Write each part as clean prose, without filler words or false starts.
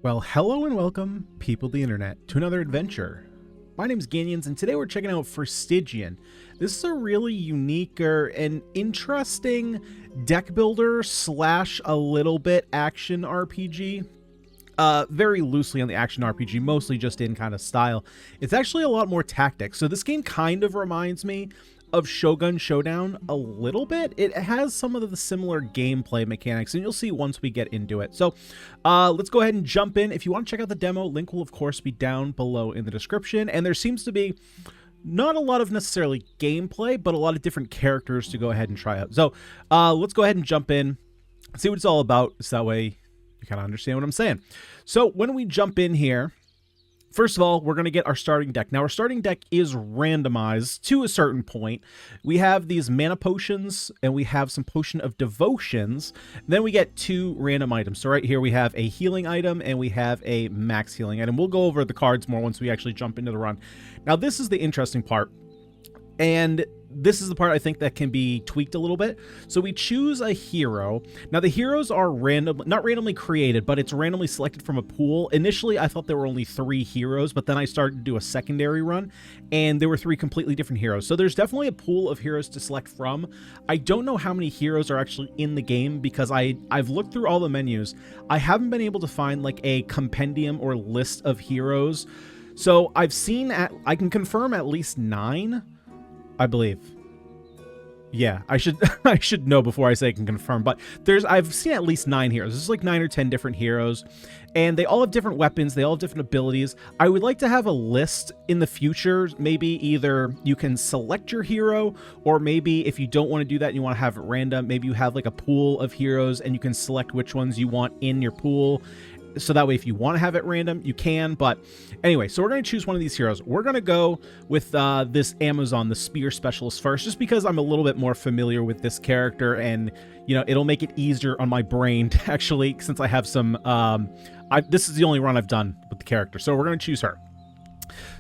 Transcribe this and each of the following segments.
Well, hello and welcome, people of the internet, to another adventure. My name's Ganyonz, and today we're checking out Forestygian. This is a really unique and interesting deck builder slash a little bit action RPG. Very loosely on the action RPG, mostly just in kind of style. It's actually a lot more tactics. So this game kind of reminds me of Shogun Showdown a little bit. It has some of the similar gameplay mechanics, and you'll see once we get into it. So let's go ahead and jump in. If you want to check out the demo, link will of course be down below in the description, and there seems to be not a lot of necessarily gameplay, but a lot of different characters to go ahead and try out. So let's go ahead and jump in, see what it's all about, so that way you kind of understand what I'm saying. So when we jump in here, first of all, we're going to get our starting deck. Now, our starting deck is randomized to a certain point. We have these mana potions, and we have some potion of devotions. Then we get two random items. So right here, we have a healing item, and we have a max healing item. We'll go over the cards more once we actually jump into the run. Now, this is the interesting part, and this is the part I think that can be tweaked a little bit. So we choose a hero. Now the heroes are not randomly created, but it's randomly selected from a pool. Initially, I thought there were only 3 heroes, but then I started to do a secondary run, and there were 3 completely different heroes. So there's definitely a pool of heroes to select from. I don't know how many heroes are actually in the game because I've looked through all the menus. I haven't been able to find like a compendium or list of heroes. So I can confirm at least 9. I believe. Yeah, I should know before I say I can confirm, but I've seen at least 9 heroes. There's like 9 or 10 different heroes, and they all have different weapons, they all have different abilities. I would like to have a list in the future. Maybe either you can select your hero, or maybe if you don't want to do that and you want to have it random, maybe you have like a pool of heroes and you can select which ones you want in your pool. So that way, if you want to have it random, you can. But anyway, so we're going to choose one of these heroes. We're going to go with this Amazon, the Spear Specialist first, just because I'm a little bit more familiar with this character, and, you know, it'll make it easier on my brain to actually, since I have some, this is the only run I've done with the character. So we're going to choose her.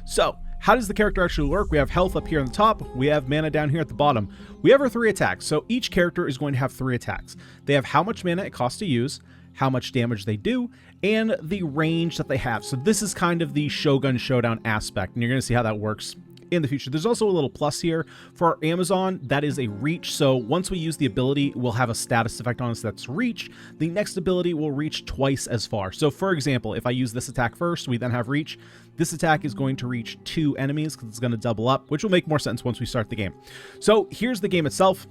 So how does the character actually work? We have health up here on the top. We have mana down here at the bottom. We have our 3 attacks. So each character is going to have 3 attacks. They have how much mana it costs to use, how much damage they do, and the range that they have. So this is kind of the Shogun Showdown aspect, and you're going to see how that works in the future. There's also a little plus here for our Amazon. That is a reach. So once we use the ability, we'll have a status effect on us that's reach. The next ability will reach twice as far. So for example, if I use this attack first, we then have reach. This attack is going to reach 2 enemies because it's going to double up, which will make more sense once we start the game. So here's the game itself.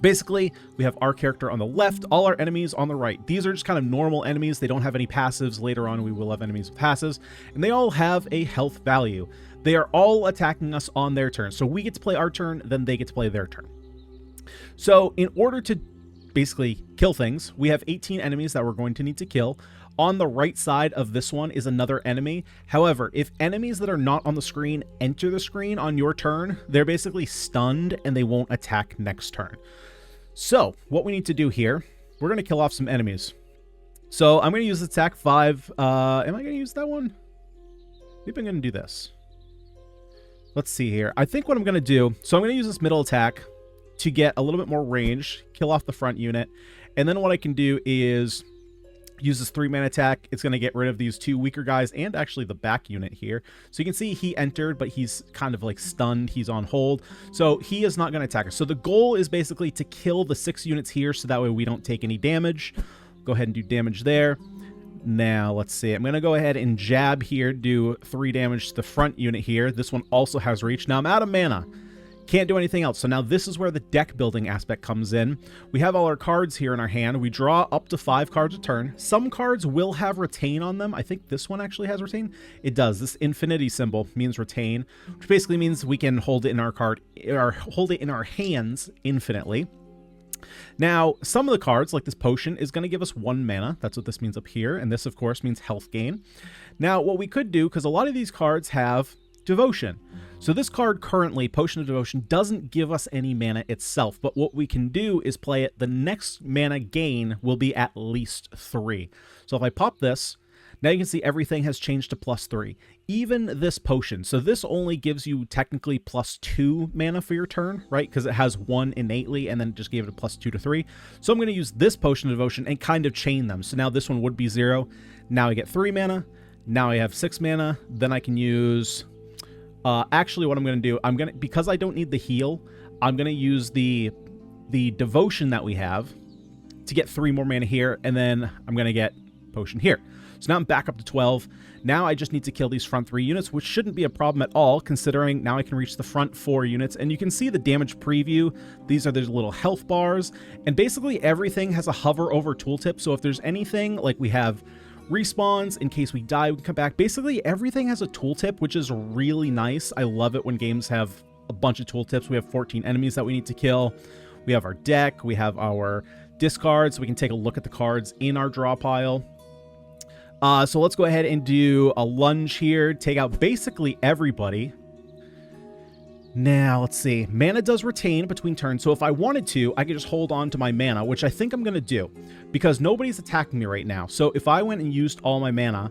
Basically, we have our character on the left, all our enemies on the right. These are just kind of normal enemies. They don't have any passives. Later on, we will have enemies with passives, and they all have a health value. They are all attacking us on their turn. So we get to play our turn, then they get to play their turn. So in order to basically kill things, we have 18 enemies that we're going to need to kill. On the right side of this one is another enemy. However, if enemies that are not on the screen enter the screen on your turn, they're basically stunned and they won't attack next turn. So what we need to do here, we're going to kill off some enemies. So I'm going to use attack 5. Am I going to use that one? Maybe I'm going to do this. Let's see here. I think what I'm going to do, so I'm going to use this middle attack to get a little bit more range, kill off the front unit. And then what I can do is use this 3-man attack. It's going to get rid of these 2 weaker guys and actually the back unit here. So you can see he entered, but he's kind of like stunned. He's on hold. So he is not going to attack us. So the goal is basically to kill the 6 units here so that way we don't take any damage. Go ahead and do damage there. Now, let's see. I'm going to go ahead and jab here, do 3 damage to the front unit here. This one also has reach. Now I'm out of mana. Can't do anything else. So now this is where the deck building aspect comes in. We have all our cards here in our hand. We draw up to 5 cards a turn. Some cards will have retain on them. I think this one actually has retain. It does. This infinity symbol means retain, which basically means we can hold it in our card or hold it in our hands infinitely. Now, some of the cards, like this potion, is going to give us 1 mana. That's what this means up here. And this, of course, means health gain. Now, what we could do, because a lot of these cards have devotion. So this card currently, Potion of Devotion, doesn't give us any mana itself, but what we can do is play it. The next mana gain will be at least 3. So if I pop this, Now you can see everything has changed to +3. Even this potion. So this only gives you technically +2 mana for your turn, right? Because it has 1 innately and then it just gave it a +2 to 3. So I'm going to use this potion of devotion and kind of chain them. So now this one would be 0. Now I get 3 mana. Now I have 6 mana. Then I can use... actually, what I'm going to do, because I don't need the heal, I'm going to use the devotion that we have to get 3 more mana here, and then I'm going to get potion here. So now I'm back up to 12. Now I just need to kill these front 3 units, which shouldn't be a problem at all, considering now I can reach the front 4 units, and you can see the damage preview. These are those little health bars, and basically everything has a hover over tooltip, so if there's anything, like we have respawns, in case we die, we can come back. Basically, everything has a tooltip, which is really nice. I love it when games have a bunch of tooltips. We have 14 enemies that we need to kill. We have our deck. We have our discards. So we can take a look at the cards in our draw pile. So let's go ahead and do a lunge here. Take out basically everybody. Now, let's see. Mana does retain between turns, so if I wanted to, I could just hold on to my mana, which I think I'm going to do, because nobody's attacking me right now. So if I went and used all my mana,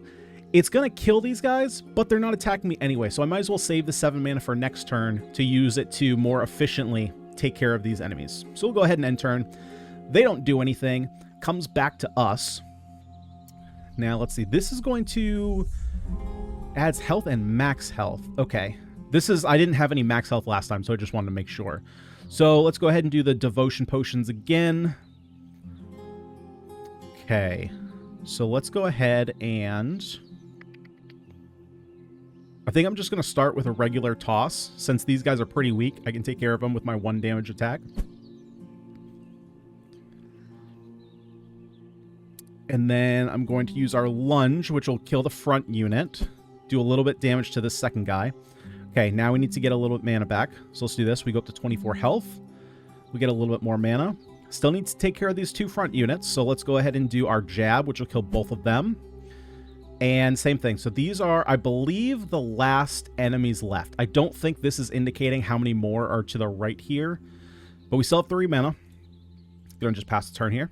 it's going to kill these guys, but they're not attacking me anyway, so I might as well save the 7 mana for next turn to use it to more efficiently take care of these enemies. So we'll go ahead and end turn. They don't do anything. Comes back to us. Now, let's see. This is going to... adds health and max health. Okay. This is, I didn't have any max health last time, so I just wanted to make sure. So let's go ahead and do the devotion potions again. Okay. So let's go ahead and... I think I'm just going to start with a regular toss. Since these guys are pretty weak, I can take care of them with my 1 damage attack. And then I'm going to use our lunge, which will kill the front unit. Do a little bit damage to this second guy. Okay, now we need to get a little bit mana back. So let's do this. We go up to 24 health. We get a little bit more mana. Still need to take care of these 2 front units. So let's go ahead and do our jab, which will kill both of them. And same thing. So these are, I believe, the last enemies left. I don't think this is indicating how many more are to the right here. But we still have 3 mana. Going to just pass the turn here.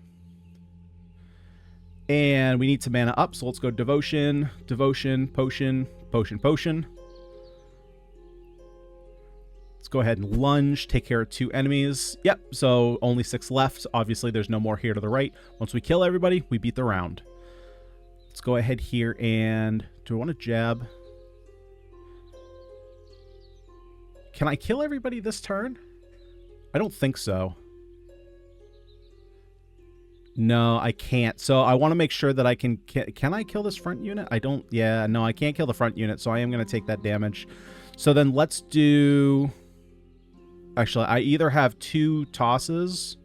And we need to mana up. So let's go devotion, devotion, potion, potion, potion. Let's go ahead and lunge, take care of 2 enemies. Yep, so only 6 left. Obviously, there's no more here to the right. Once we kill everybody, we beat the round. Let's go ahead here and... do I want to jab? Can I kill everybody this turn? I don't think so. No, I can't. So I want to make sure that I can... Can I kill this front unit? I don't... Yeah, no, I can't kill the front unit, so I am going to take that damage. So then let's do... Actually, I either have 2 tosses.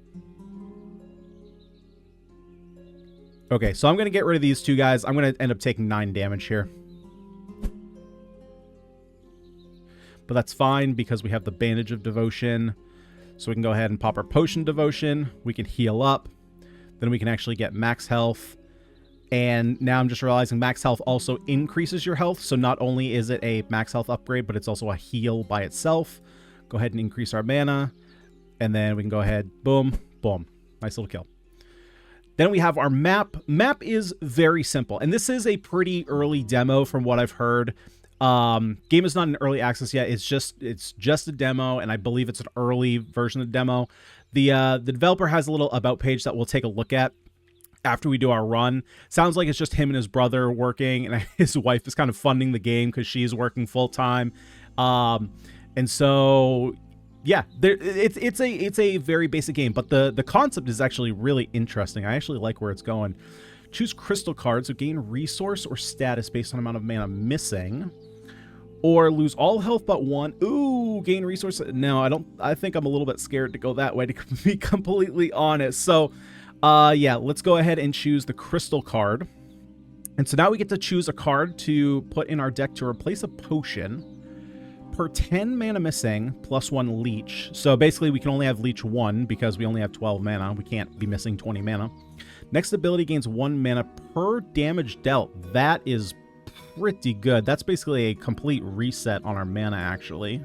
Okay, so I'm going to get rid of these 2 guys. I'm going to end up taking 9 damage here. But that's fine because we have the Bandage of Devotion. So we can go ahead and pop our Potion Devotion. We can heal up. Then we can actually get max health. And now I'm just realizing max health also increases your health. So not only is it a max health upgrade, but it's also a heal by itself. Go ahead and increase our mana. And then we can go ahead, boom, boom. Nice little kill. Then we have our map. Map is very simple. And this is a pretty early demo from what I've heard. Game is not in early access yet. It's just a demo, and I believe it's an early version of the demo. The developer has a little about page that we'll take a look at after we do our run. Sounds like it's just him and his brother working, and his wife is kind of funding the game because she's working full time. And so, yeah, it's a very basic game, but the concept is actually really interesting. I actually like where it's going. Choose crystal cards, so gain resource or status based on amount of mana missing. Or lose all health but 1. Ooh, gain resource. No, I think I'm a little bit scared to go that way, to be completely honest. So, yeah, let's go ahead and choose the crystal card. And so now we get to choose a card to put in our deck to replace a potion. Per 10 mana missing, plus 1 leech. So basically we can only have leech 1 because we only have 12 mana. We can't be missing 20 mana. Next ability gains 1 mana per damage dealt. That is pretty good. That's basically a complete reset on our mana, actually.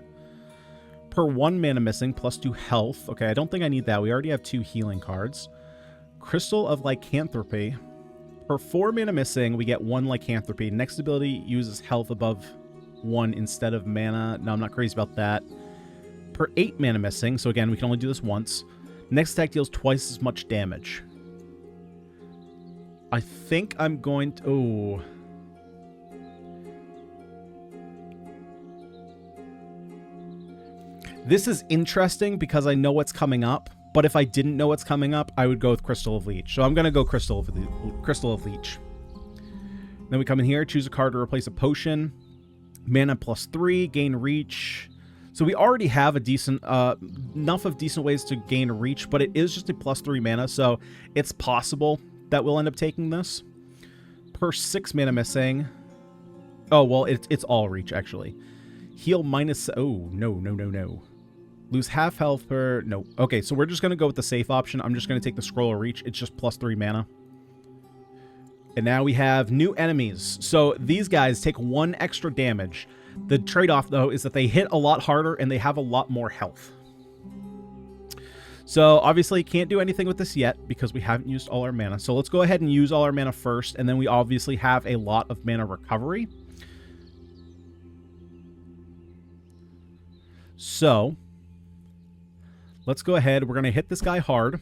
Per 1 mana missing, plus 2 health. Okay, I don't think I need that. We already have 2 healing cards. Crystal of Lycanthropy. Per 4 mana missing, we get 1 Lycanthropy. Next ability uses health above 1 instead of mana. No, I'm not crazy about that. Per 8 mana missing, so again, we can only do this once. Next attack deals twice as much damage. I think I'm going to... Oh. This is interesting because I know what's coming up, but if I didn't know what's coming up, I would go with Crystal of Leech. So I'm going to go Crystal of Leech. Then we come in here, choose a card to replace a potion. Mana +3, gain reach. So we already have a decent, enough of decent ways to gain reach, but it is just a +3 mana, so it's possible that we'll end up taking this. Per 6 mana missing. Oh, well, it's all reach, actually. Heal minus... Oh, no. Lose half health per... No. Okay, so we're just going to go with the safe option. I'm just going to take the Scroll of Reach. It's just +3 mana. And now we have new enemies. So these guys take 1 extra damage. The trade-off, though, is that they hit a lot harder and they have a lot more health. So obviously can't do anything with this yet because we haven't used all our mana. So let's go ahead and use all our mana first, and then we obviously have a lot of mana recovery. So let's go ahead. We're going to hit this guy hard,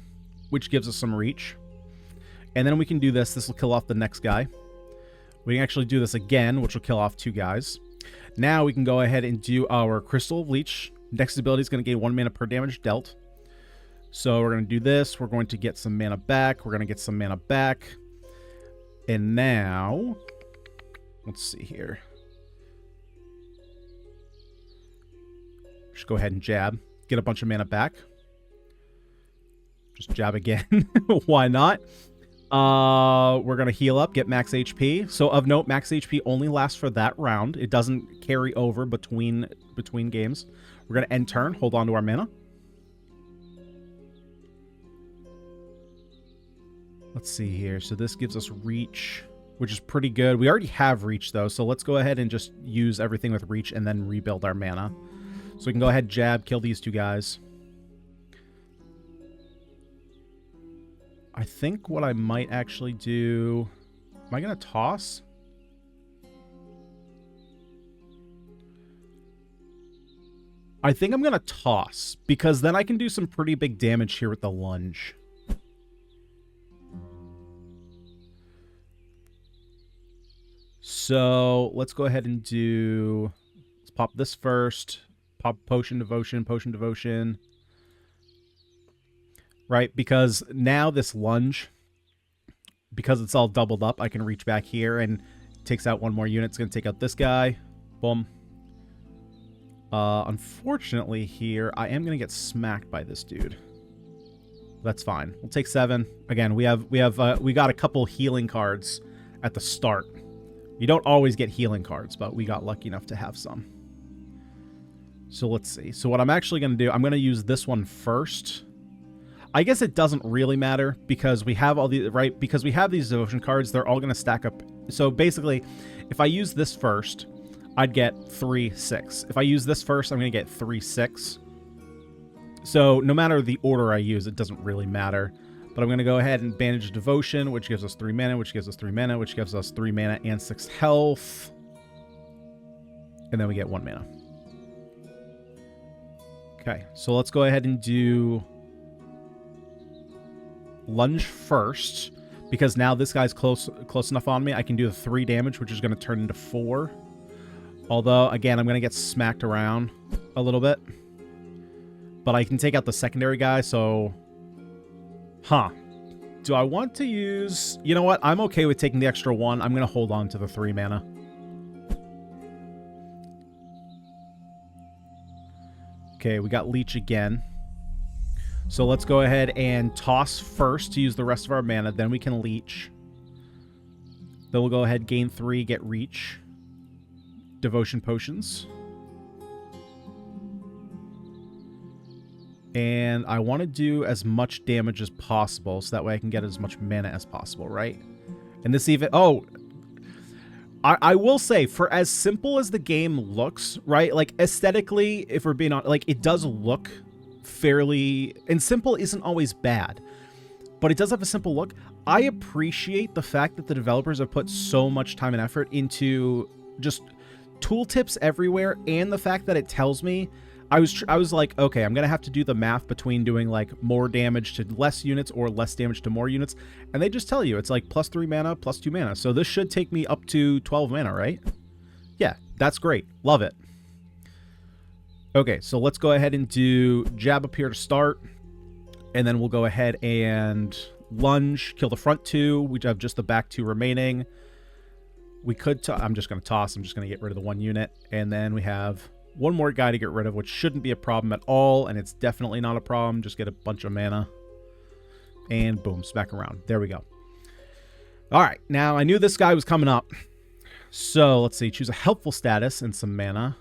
which gives us some reach. And then we can do this. This will kill off the next guy. We can actually do this again, which will kill off 2 guys. Now we can go ahead and do our Crystal of Leech. Next ability is going to gain 1 mana per damage dealt. So we're going to do this. We're going to get some mana back. We're going to get some mana back. And now, let's see here. Just go ahead and jab. Get a bunch of mana back. Just jab again. Why not? We're going to heal up, get max HP. So of note, max HP only lasts for that round. It doesn't carry over between games. We're going to end turn, hold on to our mana. Let's see here. So this gives us reach, which is pretty good. We already have reach, though, so let's go ahead and just use everything with reach and then rebuild our mana. So we can go ahead, jab, kill these 2 guys. I think what I might actually do... Am I going to toss? I think I'm going to toss, because then I can do some pretty big damage here with the lunge. So let's go ahead and do... Let's pop this first. Pop Potion Devotion, Potion Devotion. Right, because now this lunge, because it's all doubled up, I can reach back here and it takes out 1 more unit. It's going to take out this guy. Boom. Unfortunately here, I am going to get smacked by this dude. That's fine. We'll take 7. Again, we got a couple healing cards at the start. You don't always get healing cards, but we got lucky enough to have some. So let's see. So what I'm actually going to do, I'm going to use this one first. I guess it doesn't really matter because we have all the because we have these devotion cards, they're all going to stack up. So basically, if I use this first, I'd get 3, 6. If I use this first, I'm going to get 3, 6. So no matter the order I use, it doesn't really matter. But I'm going to go ahead and Bandage Devotion, which gives us 3 mana, which gives us 3 mana, which gives us 3 mana and 6 health. And then we get 1 mana. Okay, so let's go ahead and do lunge first, because now this guy's close enough on me. I can do the 3 damage, which is going to turn into 4. Although, again, I'm going to get smacked around a little bit. But I can take out the secondary guy, so... Huh. Do I want to use... You know what? I'm okay with taking the extra 1. I'm going to hold on to the 3 mana. Okay, we got Leech again. So let's go ahead and toss first to use the rest of our mana. Then we can Leech. Then we'll go ahead, gain 3, get Reach. Devotion Potions. And I want to do as much damage as possible, so that way I can get as much mana as possible, right? And this even... Oh! I will say, for as simple as the game looks, right? Like, aesthetically, if we're being honest, like, it does look fairly... And simple isn't always bad. But it does have a simple look. I appreciate the fact that the developers have put so much time and effort into just tooltips everywhere, and the fact that it tells me. I was like, okay, I'm gonna have to do the math between doing like more damage to less units or less damage to more units, and they just tell you it's like +3 mana, +2 mana. So this should take me up to 12 mana, right? Yeah, that's great. Love it. Okay, so let's go ahead and do jab up here to start, and then we'll go ahead and lunge, kill the front 2. We have just the back 2 remaining. We could. I'm just gonna toss. I'm just gonna get rid of the 1 unit, and then we have one more guy to get rid of, which shouldn't be a problem at all, and it's definitely not a problem. Just get a bunch of mana, and boom, smack around. There we go. All right, now I knew this guy was coming up, so let's see. Choose a helpful status and some mana.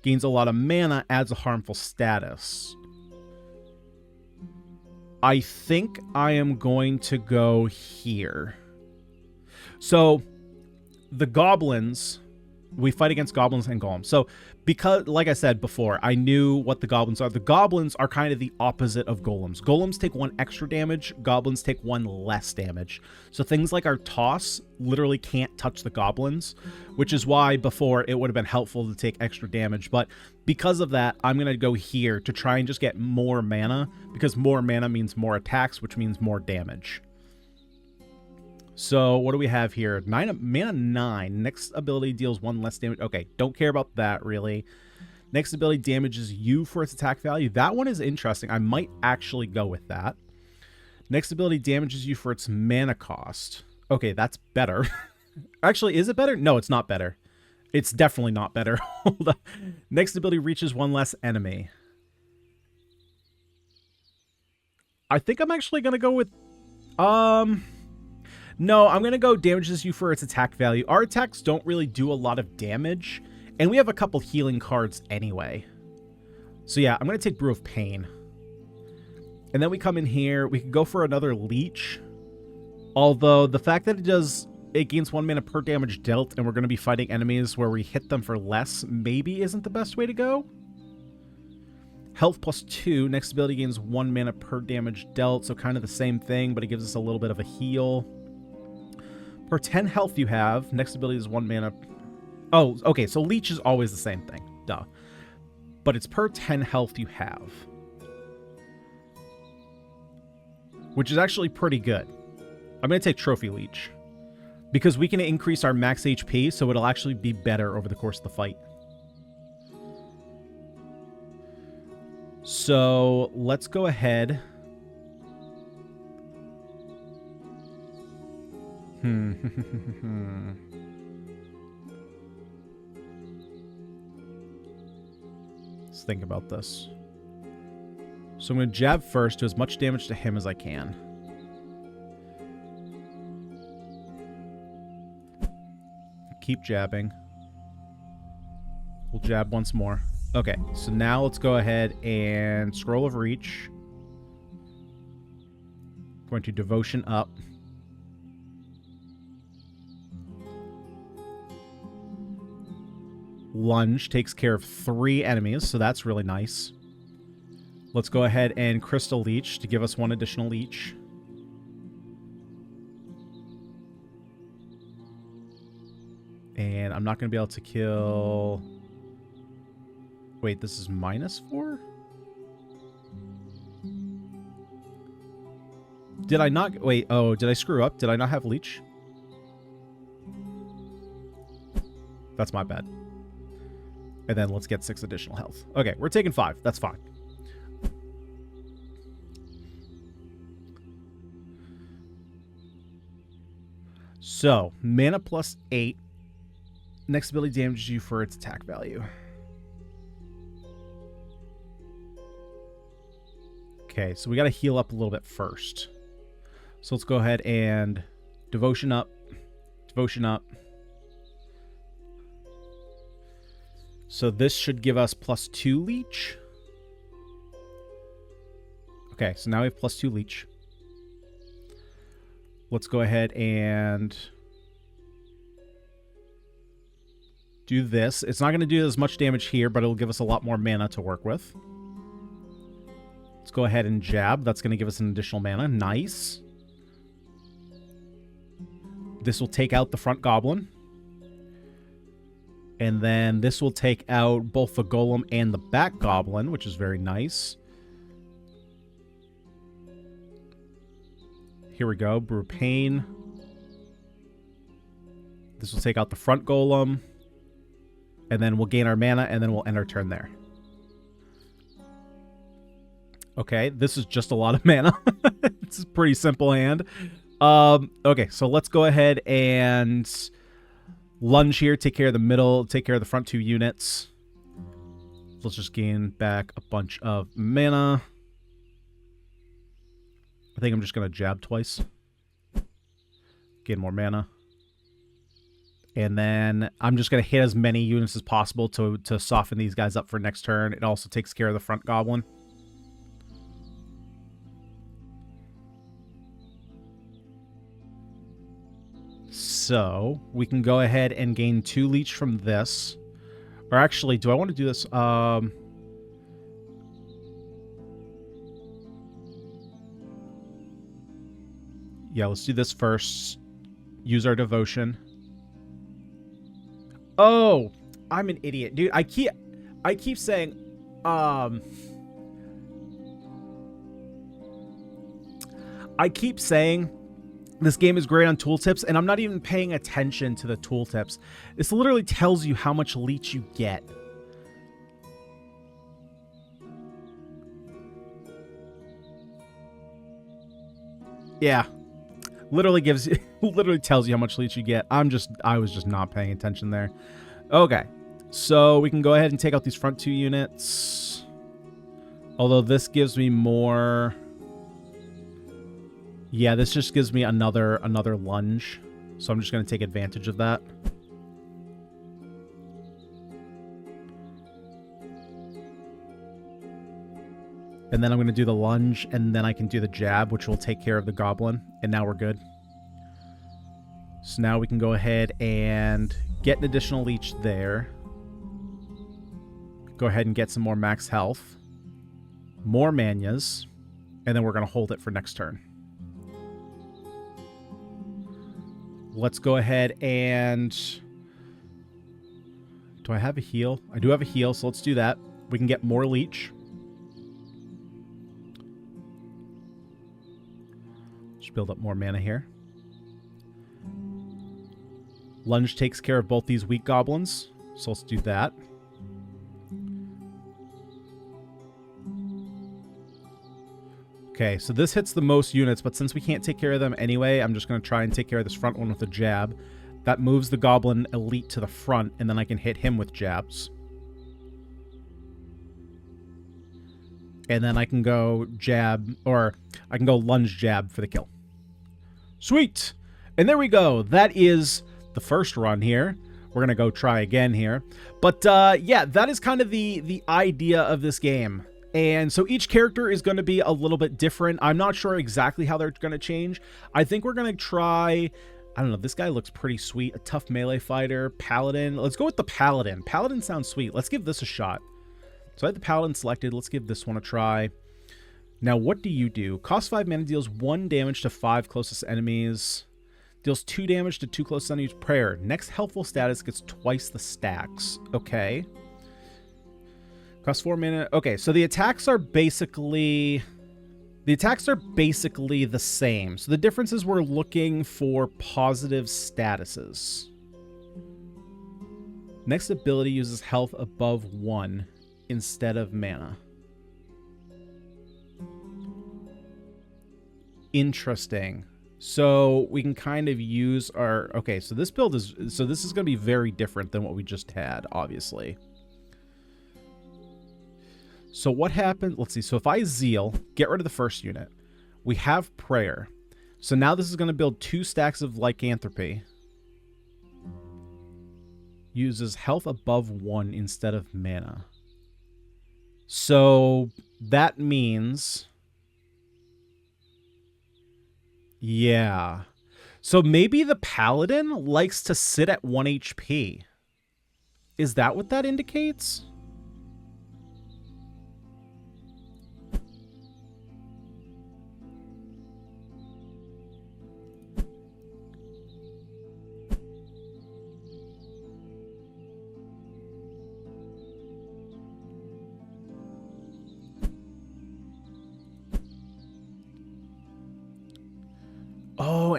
Gains a lot of mana, adds a harmful status. I think I am going to go here. So the goblins, we fight against goblins and golems. So because, like I said before, I knew what the goblins are. The goblins are kind of the opposite of golems. Golems take 1 extra damage. Goblins take 1 less damage. So things like our toss literally can't touch the goblins, which is why before it would have been helpful to take extra damage. But because of that, I'm going to go here to try and just get more mana, because more mana means more attacks, which means more damage. So what do we have here? Mana 9. Next ability deals 1 less damage. Okay, don't care about that really. Next ability damages you for its attack value. That one is interesting. I might actually go with that. Next ability damages you for its mana cost. Okay, that's better. Actually, is it better? No, it's not better. It's definitely not better. Hold on. Next ability reaches 1 less enemy. I think I'm actually going to go with... No, I'm going to go damages you for its attack value. Our attacks don't really do a lot of damage, and we have a couple healing cards anyway. So yeah, I'm going to take Brew of Pain. And then we come in here. We can go for another Leech. Although the fact that it gains 1 mana per damage dealt, and we're going to be fighting enemies where we hit them for less, maybe isn't the best way to go. Health +2. Next ability gains 1 mana per damage dealt, so kind of the same thing, but it gives us a little bit of a heal. Per 10 health you have, next ability is 1 mana. Oh, okay, so Leech is always the same thing. Duh. But it's per 10 health you have. Which is actually pretty good. I'm going to take Trophy Leech. Because we can increase our max HP, so it'll actually be better over the course of the fight. So, let's go ahead... Let's think about this. So I'm going to jab first, do as much damage to him as I can. Keep jabbing. We'll jab once more. Okay, so now let's go ahead and Scroll of Reach. Going to Devotion up. Lunge takes care of 3 enemies, so that's really nice. Let's go ahead and Crystal Leech to give us 1 additional leech. And I'm not going to be able to kill... Wait, this is -4? Did I not... Wait, oh, did I screw up? Did I not have leech? That's my bad. And then let's get 6 additional health. Okay, we're taking 5. That's fine. So, mana +8. Next ability damages you for its attack value. Okay, so we got to heal up a little bit first. So let's go ahead and Devotion up. Devotion up. So this should give us +2 leech. Okay, so now we have +2 leech. Let's go ahead and do this. It's not going to do as much damage here, but it'll give us a lot more mana to work with. Let's go ahead and jab. That's going to give us an additional mana. Nice. This will take out the front goblin. And then this will take out both the golem and the back goblin, which is very nice. Here we go. Brew Pain. This will take out the front golem. And then we'll gain our mana, and then we'll end our turn there. Okay, this is just a lot of mana. It's a pretty simple hand. Okay, so let's go ahead and lunge here, take care of the middle, take care of the front 2 units. Let's just gain back a bunch of mana. I think I'm just going to jab twice. Gain more mana. And then I'm just going to hit as many units as possible to soften these guys up for next turn. It also takes care of the front goblin. So we can go ahead and gain 2 leech from this. Or actually, do I want to do this? Yeah, let's do this first. Use our devotion. Oh, I'm an idiot, dude. I keep saying, I keep saying this game is great on tooltips, and I'm not even paying attention to the tooltips. This literally tells you how much leech you get. Yeah. Literally tells you how much leech you get. I was just not paying attention there. Okay. So we can go ahead and take out these front 2 units. Although this gives me more. Yeah, this just gives me another lunge. So I'm just going to take advantage of that. And then I'm going to do the lunge, and then I can do the jab, which will take care of the goblin. And now we're good. So now we can go ahead and get an additional leech there. Go ahead and get some more max health. More manas. And then we're going to hold it for next turn. Let's go ahead and... Do I have a heal? I do have a heal, so let's do that. We can get more leech. Just build up more mana here. Lunge takes care of both these weak goblins, so let's do that. Okay, so this hits the most units, but since we can't take care of them anyway, I'm just going to try and take care of this front one with a jab. That moves the goblin elite to the front, and then I can hit him with jabs. And then I can go jab, or I can go lunge jab for the kill. Sweet! And there we go. That is the first run here. We're going to go try again here. But yeah, that is kind of the idea of this game. And so each character is going to be a little bit different. I'm not sure exactly how they're going to change. I think we're going to try... I don't know. This guy looks pretty sweet. A tough melee fighter. Paladin. Let's go with the Paladin. Paladin sounds sweet. Let's give this a shot. So I have the Paladin selected. Let's give this one a try. Now, what do you do? Cost 5 mana, deals 1 damage to 5 closest enemies. Deals 2 damage to 2 closest enemies. Prayer. Next helpful status gets twice the stacks. Okay. Cost 4 mana. Okay, so the attacks are basically... the same. So the difference is we're looking for positive statuses. Next ability uses health above 1 instead of mana. Interesting. So we can kind of use our... Okay, so this build is... So this is going to be very different than what we just had, obviously. So what happened? Let's see. So if I zeal, get rid of the first unit. We have prayer. So now this is going to build 2 stacks of lycanthropy. Uses health above 1 instead of mana. So that means... Yeah. So maybe the Paladin likes to sit at 1 HP. Is that what that indicates?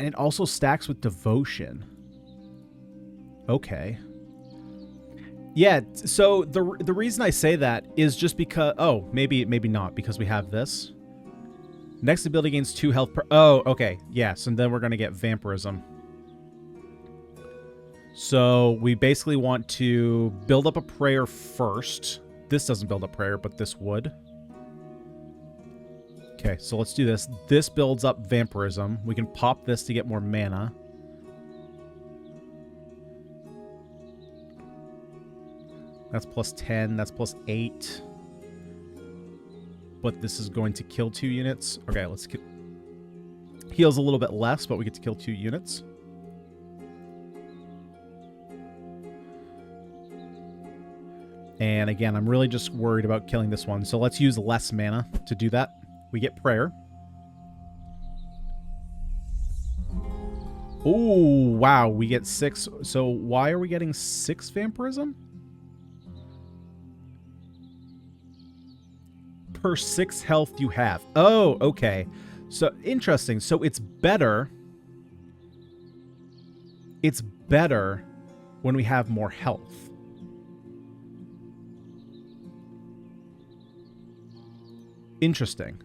and it also stacks with devotion. Okay. Yeah, so the reason I say that is just because... Oh, maybe not, because we have this. Next ability gains 2 health per... Oh, okay. Yes, and then we're going to get vampirism. So we basically want to build up a prayer first. This doesn't build up prayer, but this would. Okay, so let's do this. This builds up vampirism. We can pop this to get more mana. That's plus 10. That's plus 8. But this is going to kill 2 units. Okay, let's get... Heals a little bit less, but we get to kill 2 units. And again, I'm really just worried about killing this one. So let's use less mana to do that. We get prayer. Oh, wow. We get 6. So why are we getting 6 vampirism? Per 6 health you have. Oh, okay. So interesting. So it's better. It's better when we have more health. Interesting.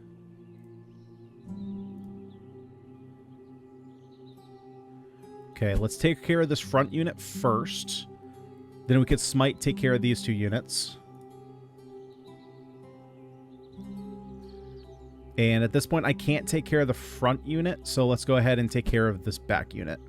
Okay, let's take care of this front unit first. Then we could smite, take care of these 2 units. And at this point, I can't take care of the front unit, so let's go ahead and take care of this back unit.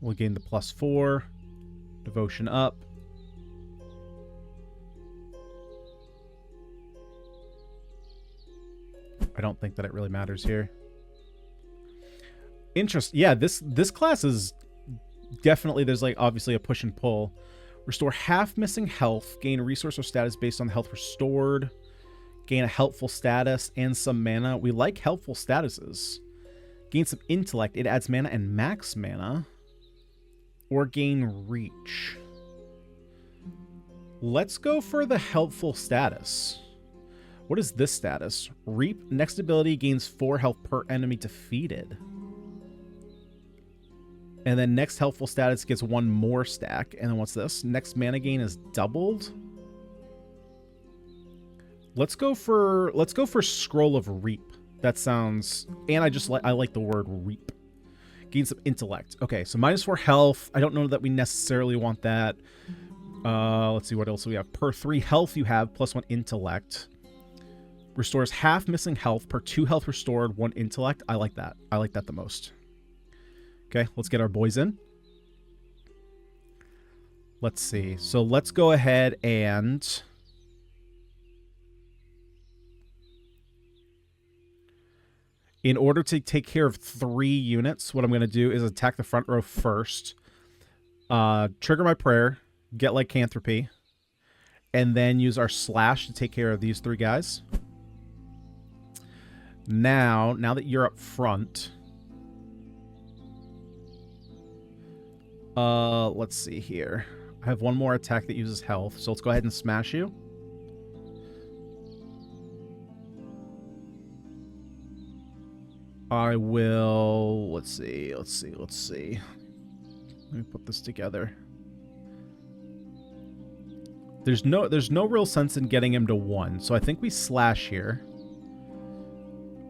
We'll gain the plus 4. Devotion up. I don't think that it really matters here. Yeah, this class is definitely, there's like obviously a push and pull. Restore half missing health. Gain resource or status based on the health restored. Gain a helpful status and some mana. We like helpful statuses. Gain some intellect. It adds mana and max mana. Or gain reach. Let's go for the helpful status. What is this status? Reap. Next ability gains 4 health per enemy defeated. And then next helpful status gets 1 more stack. And then what's this? Next mana gain is doubled. Let's go for Scroll of Reap. That sounds... And I like the word reap. Gain some intellect. Okay, so minus 4 health. I don't know that we necessarily want that. Let's see what else we have. Per 3 health you have, plus 1 intellect. Restores half missing health per 2 health restored, 1 intellect. I like that. I like that the most. Okay, let's get our boys in. Let's see. So let's go ahead and... In order to take care of 3 units, what I'm going to do is attack the front row first. Trigger my prayer. Get lycanthropy. And then use our slash to take care of these 3 guys. Now that you're up front... let's see here. I have 1 more attack that uses health, so let's go ahead and smash you. I will... Let's see. Let me put this together. There's no real sense in getting him to 1, so I think we slash here.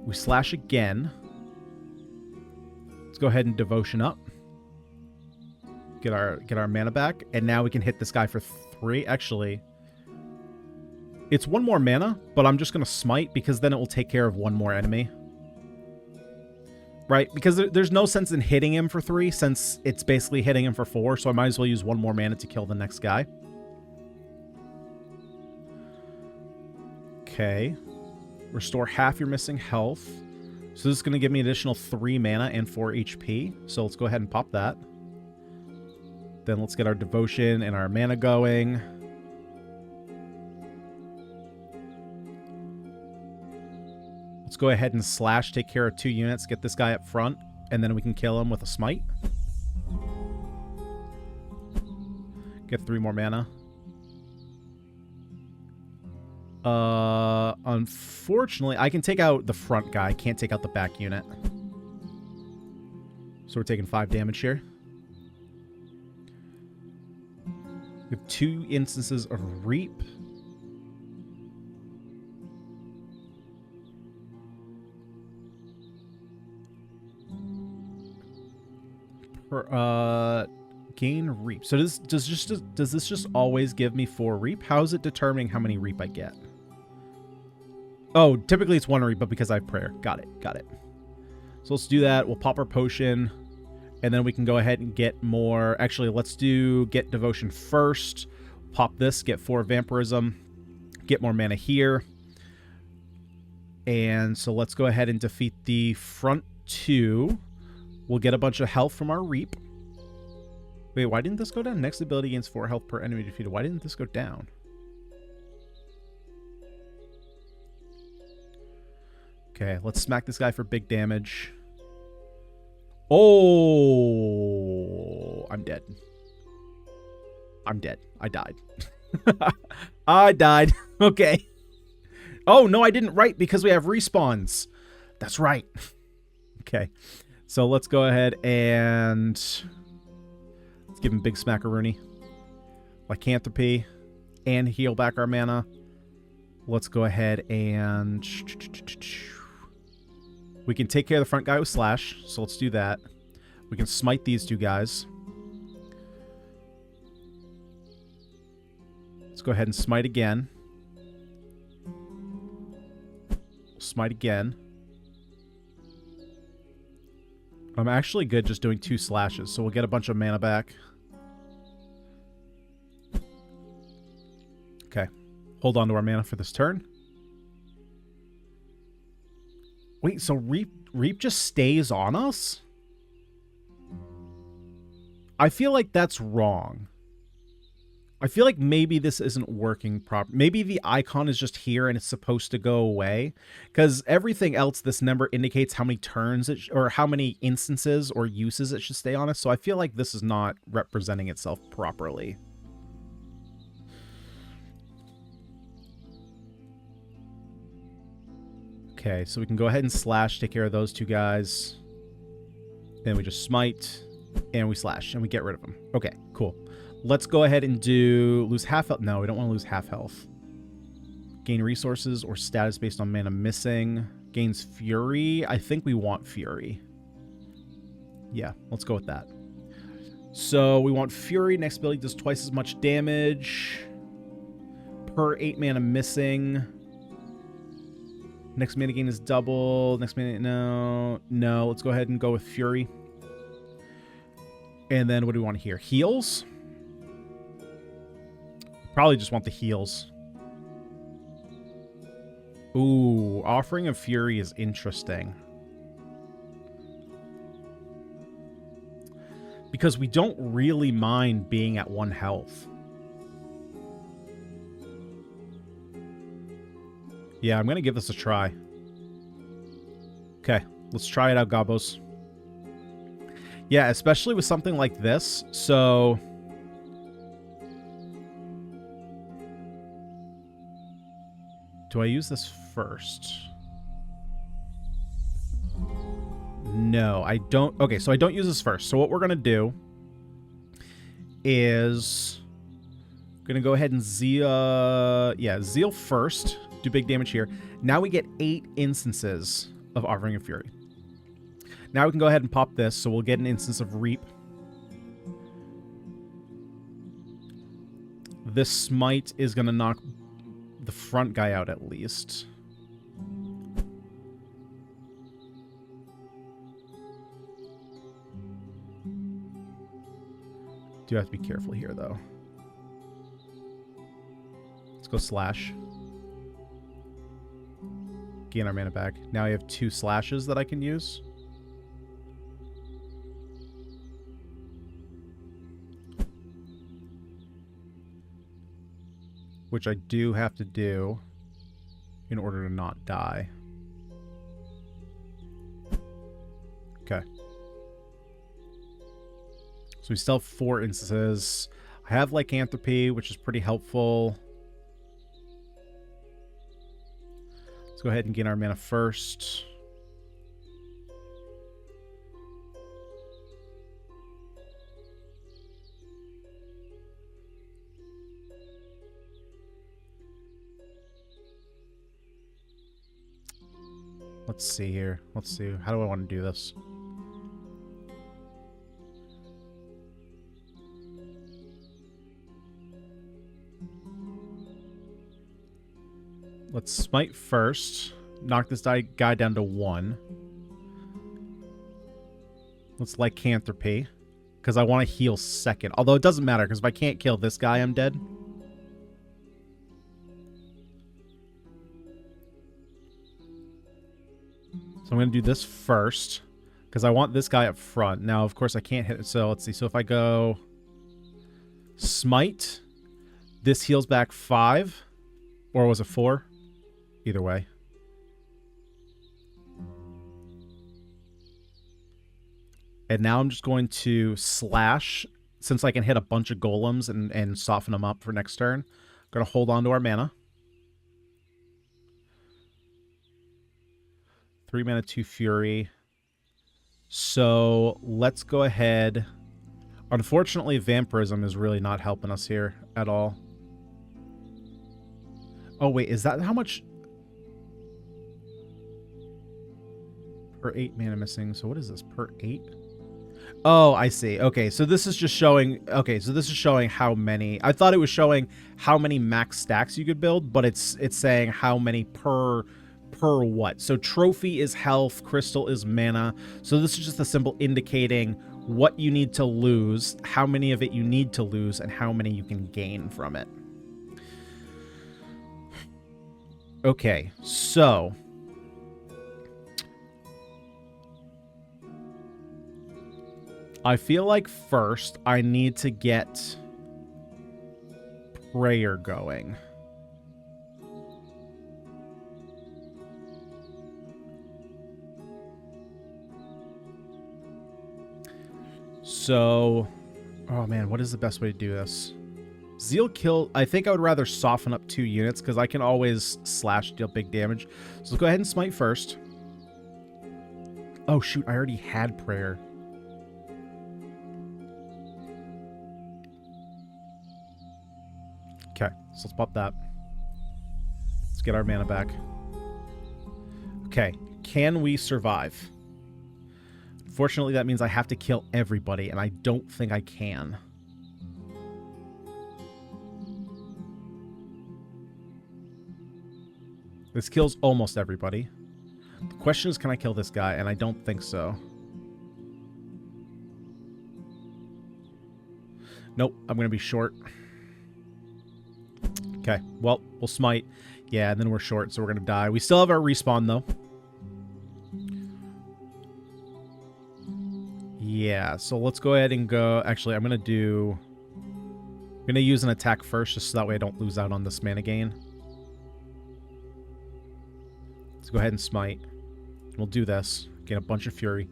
We slash again. Let's go ahead and devotion up. Get our mana back, and now we can hit this guy for 3. Actually, it's 1 more mana, but I'm just gonna smite because then it will take care of 1 more enemy. Right? Because there's no sense in hitting him for 3 since it's basically hitting him for 4, so I might as well use 1 more mana to kill the next guy. Okay. Restore half your missing health. So this is going to give me an additional 3 mana and 4 HP. So let's go ahead and pop that. Then let's get our devotion and our mana going. Let's go ahead and slash, take care of 2 units, get this guy up front, and then we can kill him with a smite. Get 3 more mana. Unfortunately, I can take out the front guy. I can't take out the back unit. So we're taking 5 damage here. We have 2 instances of Reap. Gain Reap. So does this just always give me 4 Reap? How is it determining how many Reap I get? Oh, typically it's 1 Reap, but because I have Prayer. Got it. So let's do that. We'll pop our potion, and then we can go ahead and get more. Actually, let's get Devotion first. Pop this, get 4 Vampirism, get more mana here. And so let's go ahead and defeat the front 2. We'll get a bunch of health from our Reap. Wait, why didn't this go down? Next ability gains 4 health per enemy defeated. Why didn't this go down? Okay, let's smack this guy for big damage. Oh, I'm dead. I died. I died. Okay. Oh, no, I didn't. Right, because we have respawns. That's right. Okay. So let's go ahead and let's give him big smackaroonie. Lycanthropy and heal back our mana. Let's go ahead and we can take care of the front guy with Slash. So let's do that. We can smite these 2 guys. Let's go ahead and smite again. Smite again. I'm actually good just doing 2 slashes, so we'll get a bunch of mana back. Okay. Hold on to our mana for this turn. Wait, so Reap just stays on us? I feel like that's wrong. I feel like maybe this isn't working properly. Maybe the icon is just here and it's supposed to go away. Because everything else, this number indicates how many turns or how many instances or uses it should stay on us. So I feel like this is not representing itself properly. Okay, so we can go ahead and slash, take care of those 2 guys. Then we just smite, and we slash, and we get rid of them. Okay, cool. Let's go ahead and lose half health. No, we don't want to lose half health. Gain resources or status based on mana missing. Gains Fury. I think we want Fury. Yeah, let's go with that. So we want Fury. Next ability does twice as much damage per 8 mana missing. Next mana gain is double. Next mana, no. Let's go ahead and go with Fury. And then what do we want here? Heals? Probably just want the heals. Ooh, Offering of Fury is interesting. Because we don't really mind being at 1 health. Yeah, I'm going to give this a try. Okay, let's try it out, Gobos. Yeah, especially with something like this. So do I use this first? No, I don't. Okay, so I don't use this first. So what we're going to do is going to go ahead and Zeal first. Do big damage here. Now we get 8 instances of Offering of Fury. Now we can go ahead and pop this, so we'll get an instance of Reap. This smite is going to knock the front guy out at least. Do have to be careful here, though. Let's go slash. Gain our mana back. Now I have 2 slashes that I can use. Which I do have to do in order to not die. Okay. So we still have 4 instances. I have Lycanthropy, which is pretty helpful. Let's go ahead and gain our mana first. Let's see here. Let's see. How do I want to do this? Let's smite first. Knock this guy down to 1. Let's lycanthropy. Because I want to heal second. Although it doesn't matter, because if I can't kill this guy, I'm dead. So I'm going to do this first. Because I want this guy up front. Now, of course, I can't hit it. So let's see. So if I go smite, this heals back 5. Or was it 4? Either way. And now I'm just going to slash, since I can hit a bunch of golems and soften them up for next turn. I'm going to hold on to our mana. 3 mana, 2 fury. So let's go ahead. Unfortunately, vampirism is really not helping us here at all. Oh, wait, is that how much? Per 8 mana missing. So what is this? Per 8? Oh, I see. Okay, so this is just showing... Okay, so this is showing how many... I thought it was showing how many max stacks you could build, but it's saying how many per what. So trophy is health, crystal is mana. So this is just a symbol indicating what you need to lose, how many of it you need to lose, and how many you can gain from it. Okay, so... I feel like first I need to get prayer going. So, oh man, what is the best way to do this? Zeal kill, I think I would rather soften up 2 units because I can always slash deal big damage. So let's go ahead and smite first. Oh shoot, I already had prayer. Okay, so let's pop that. Let's get our mana back. Okay, can we survive? Unfortunately, that means I have to kill everybody, and I don't think I can. This kills almost everybody. The question is, can I kill this guy? And I don't think so. Nope, I'm going to be short. Okay, well, we'll smite. Yeah, and then we're short, so we're going to die. We still have our respawn, though. Yeah, so let's go ahead and go... Actually, I'm going to use an attack first, just so that way I don't lose out on this mana gain. Let's go ahead and smite. We'll do this. Get a bunch of fury.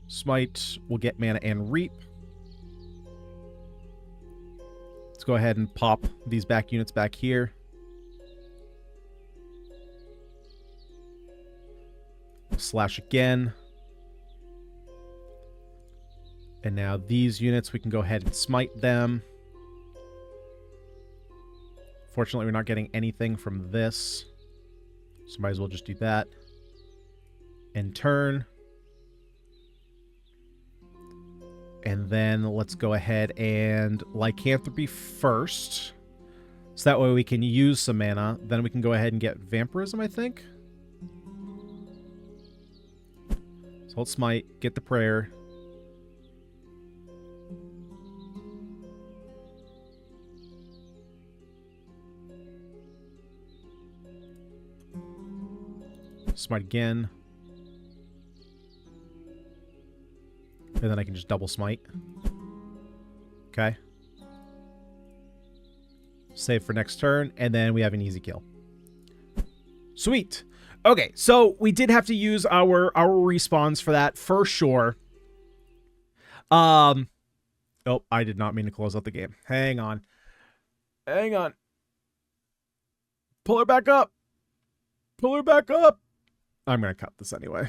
Smite, we'll get mana and reap. Let's go ahead and pop these back units back here. Slash again. And now these units, we can go ahead and smite them. Fortunately, we're not getting anything from this. So might as well just do that. End turn. And then let's go ahead and lycanthropy first. So that way we can use some mana. Then we can go ahead and get vampirism, I think. So let's smite, get the prayer. Smite again. And then I can just double smite. Okay. Save for next turn, and then we have an easy kill. Sweet. Okay, so we did have to use our respawns for that, for sure. Oh, I did not mean to close out the game. Hang on. Hang on. Pull her back up. Pull her back up. I'm going to cut this anyway.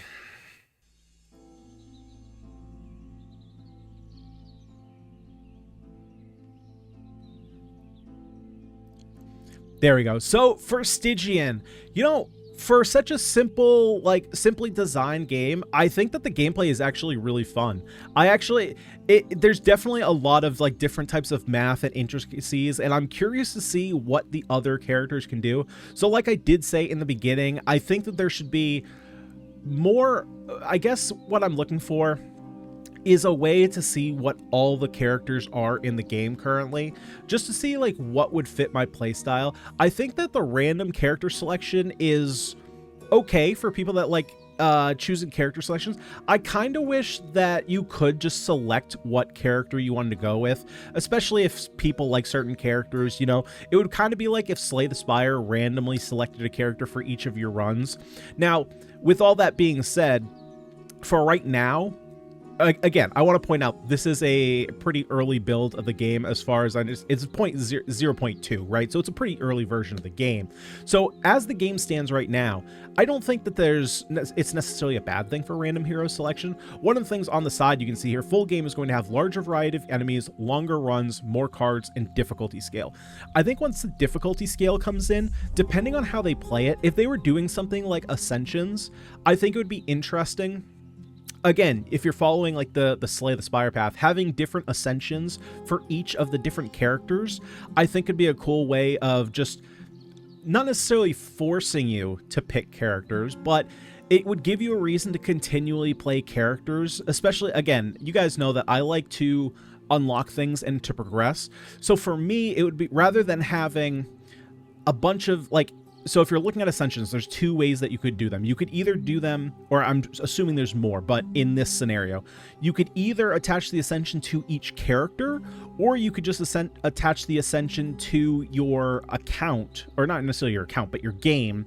There we go. So, Forestygian, you know, for such a simple, like, simply designed game, I think that the gameplay is actually really fun. There's definitely a lot of, like, different types of math and intricacies, and I'm curious to see what the other characters can do. So, like I did say in the beginning, I think that there should be more, I guess what I'm looking for is a way to see what all the characters are in the game currently, just to see like what would fit my playstyle. I think that the random character selection is okay for people that like choosing character selections. I kind of wish that you could just select what character you wanted to go with, especially if people like certain characters. You know, it would kind of be like if Slay the Spire randomly selected a character for each of your runs. Now, with all that being said, for right now, again, I want to point out this is a pretty early build of the game as far as it's 0.2, right? So it's a pretty early version of the game. So as the game stands right now, I don't think that it's necessarily a bad thing for random hero selection. One of the things on the side you can see here, full game is going to have larger variety of enemies, longer runs, more cards, and difficulty scale. I think once the difficulty scale comes in, depending on how they play it, if they were doing something like Ascensions, I think it would be interesting. Again, if you're following like the Slay the Spire path, having different ascensions for each of the different characters, I think could be a cool way of just not necessarily forcing you to pick characters, but it would give you a reason to continually play characters. Especially, again, you guys know that I like to unlock things and to progress. So for me, it would be, rather than having a bunch of like, so if you're looking at Ascensions, there's two ways that you could do them. You could either do them, or I'm assuming there's more, but in this scenario, you could either attach the Ascension to each character, or you could just attach the Ascension to your account, or not necessarily your account, but your game.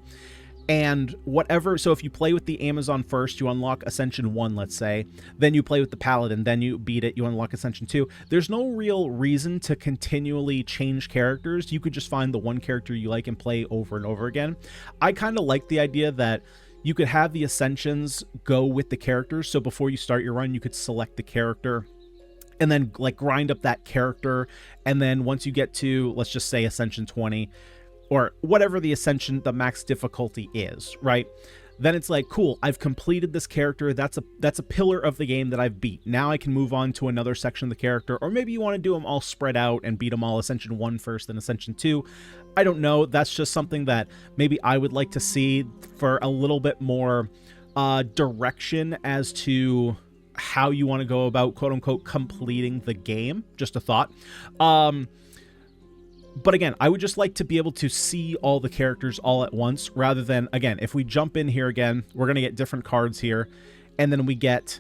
And whatever, so if you play with the Amazon first, you unlock Ascension 1, let's say, then you play with the Paladin, then you beat it, you unlock Ascension 2. There's no real reason to continually change characters. You could just find the one character you like and play over and over again. I kind of like the idea that you could have the Ascensions go with the characters, so before you start your run, you could select the character and then like grind up that character, and then once you get to, let's just say Ascension 20, or whatever the Ascension, the max difficulty is, right? Then it's like, cool, I've completed this character. That's a pillar of the game that I've beat. Now I can move on to another section of the character, or maybe you want to do them all spread out and beat them all Ascension 1 first, then Ascension 2. I don't know. That's just something that maybe I would like to see for a little bit more direction as to how you want to go about, quote unquote, completing the game. Just a thought. But again, I would just like to be able to see all the characters all at once, rather than, again, if we jump in here again, we're going to get different cards here, and then we get,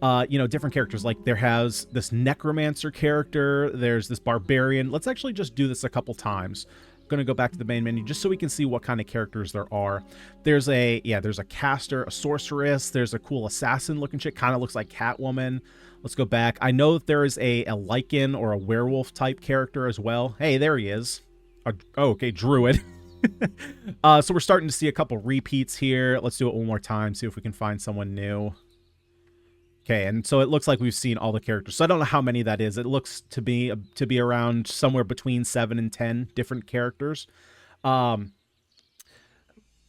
different characters. Like there has this Necromancer character, there's this Barbarian. Let's actually just do this a couple times. I'm going to go back to the main menu just so we can see what kind of characters there are. There's a caster, a sorceress, there's a cool assassin looking chick, kind of looks like Catwoman. Let's go back. I know that there is a Lycan or a werewolf type character as well. Hey, there he is. Okay, Druid. So we're starting to see a couple repeats here. Let's do it one more time, see if we can find someone new. Okay, and so it looks like we've seen all the characters. So I don't know how many that is. It looks to be around somewhere between 7 and 10 different characters.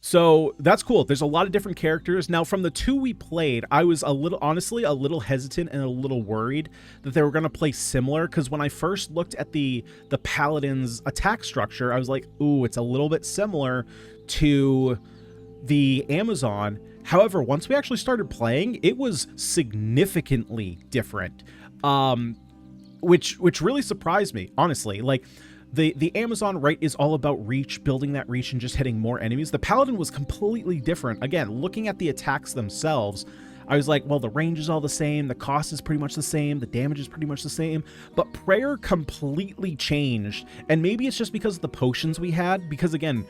So that's cool. There's a lot of different characters. Now, from the two we played, I was honestly a little hesitant and a little worried that they were going to play similar, because when I first looked at the Paladin's attack structure, I was like, ooh, it's a little bit similar to the Amazon. However, once we actually started playing, it was significantly different, which really surprised me, honestly. Like, the Amazon, right, is all about reach, building that reach and just hitting more enemies. The Paladin was completely different. Again, looking at the attacks themselves, I was like, well, the range is all the same, the cost is pretty much the same, the damage is pretty much the same, but prayer completely changed. And maybe it's just because of the potions we had, because again,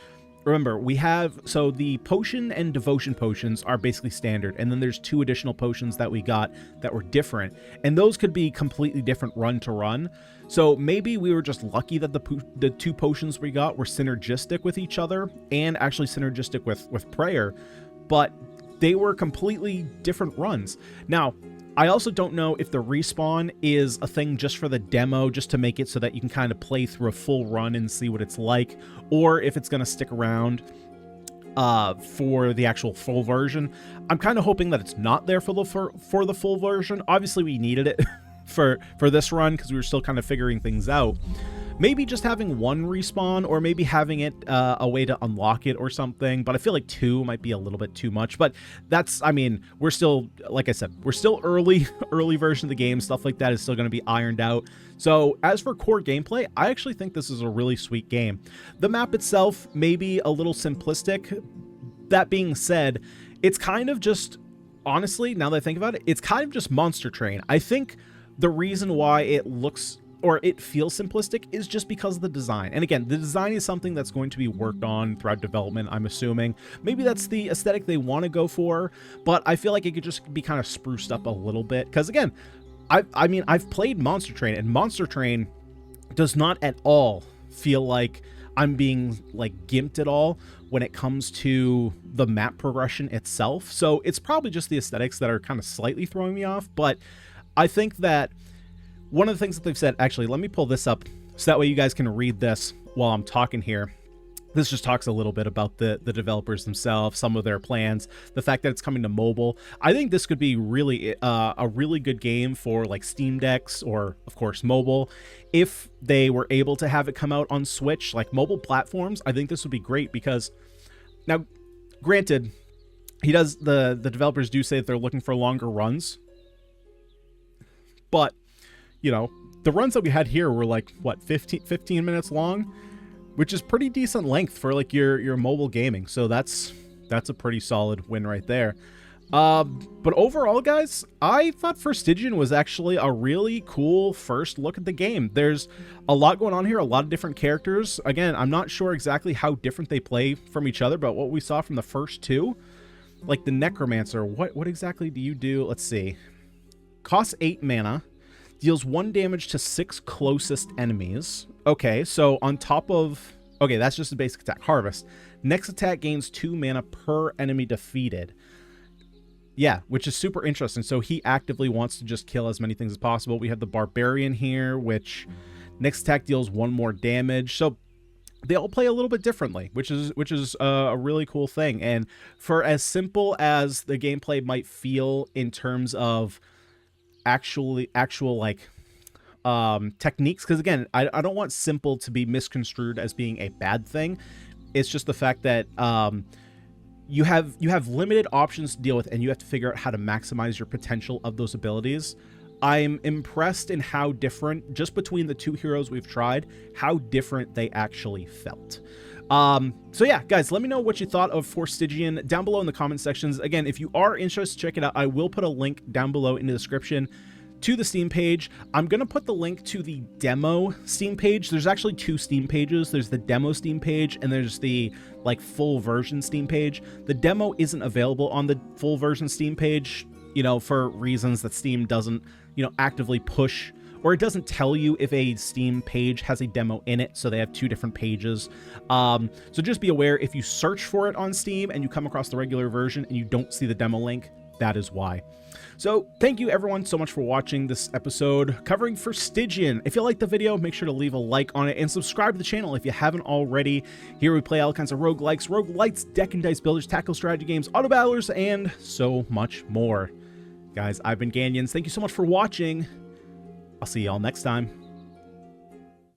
remember, we have, so the potion and devotion potions are basically standard, and then there's 2 additional potions that we got that were different, and those could be completely different run to run. So maybe we were just lucky that the 2 potions we got were synergistic with each other and actually synergistic with prayer, but they were completely different runs. Now, I also don't know if the respawn is a thing just for the demo, just to make it so that you can kind of play through a full run and see what it's like, or if it's going to stick around for the actual full version. I'm kind of hoping that it's not there for the full version. Obviously, we needed it for this run because we were still kind of figuring things out. Maybe just having 1 respawn, or maybe having it a way to unlock it or something, but I feel like 2 might be a little bit too much. But that's, I mean, we're still, like I said, we're still early version of the game. Stuff like that is still going to be ironed out. So as for core gameplay, I actually think this is a really sweet game. The map itself may be a little simplistic. That being said, it's kind of just, honestly, now that I think about it, it's kind of just Monster Train. I think the reason why it looks, or it feels simplistic, is just because of the design. And again, the design is something that's going to be worked on throughout development, I'm assuming. Maybe that's the aesthetic they want to go for, but I feel like it could just be kind of spruced up a little bit. Because again, I mean, I've played Monster Train, and Monster Train does not at all feel like I'm being like gimped at all when it comes to the map progression itself. So it's probably just the aesthetics that are kind of slightly throwing me off. But I think that one of the things that they've said, actually, let me pull this up so that way you guys can read this while I'm talking here. This just talks a little bit about the developers themselves, some of their plans, the fact that it's coming to mobile. I think this could be really a really good game for like Steam Decks, or of course mobile. If they were able to have it come out on Switch, like mobile platforms, I think this would be great, because now, granted, the developers do say that they're looking for longer runs, but you know, the runs that we had here were like, what, 15 minutes long, which is pretty decent length for like your mobile gaming. So that's a pretty solid win right there. But overall, guys, I thought Forestygian was actually a really cool first look at the game. There's a lot going on here, a lot of different characters. Again, I'm not sure exactly how different they play from each other, but what we saw from the first 2, like the Necromancer, what exactly do you do? Let's see. Costs 8 mana. Deals 1 damage to 6 closest enemies. Okay, so on top of... Okay, that's just a basic attack. Harvest. Next attack gains 2 mana per enemy defeated. Yeah, which is super interesting. So he actively wants to just kill as many things as possible. We have the Barbarian here, which next attack deals 1 more damage. So they all play a little bit differently, which is a really cool thing. And for as simple as the gameplay might feel in terms of actual like techniques, because again, I don't want simple to be misconstrued as being a bad thing. It's just the fact that you have limited options to deal with, and you have to figure out how to maximize your potential of those abilities. I'm impressed in how different, just between the 2 heroes we've tried, how different they actually felt. So yeah, guys, let me know what you thought of Forestygian down below in the comment sections. Again, if you are interested, check it out. I will put a link down below in the description to the Steam page. I'm going to put the link to the demo Steam page. There's actually 2 Steam pages. There's the demo Steam page, and there's the like full version Steam page. The demo isn't available on the full version Steam page, you know, for reasons that Steam doesn't, you know, actively push, or it doesn't tell you if a Steam page has a demo in it, so they have 2 different pages. So just be aware, if you search for it on Steam and you come across the regular version and you don't see the demo link, that is why. So thank you everyone so much for watching this episode covering Forestygian. If you liked the video, make sure to leave a like on it and subscribe to the channel if you haven't already. Here we play all kinds of roguelikes, deck and dice builders, tactical strategy games, auto battlers, and so much more. Guys, I've been Ganyonz. Thank you so much for watching. I'll see y'all next time.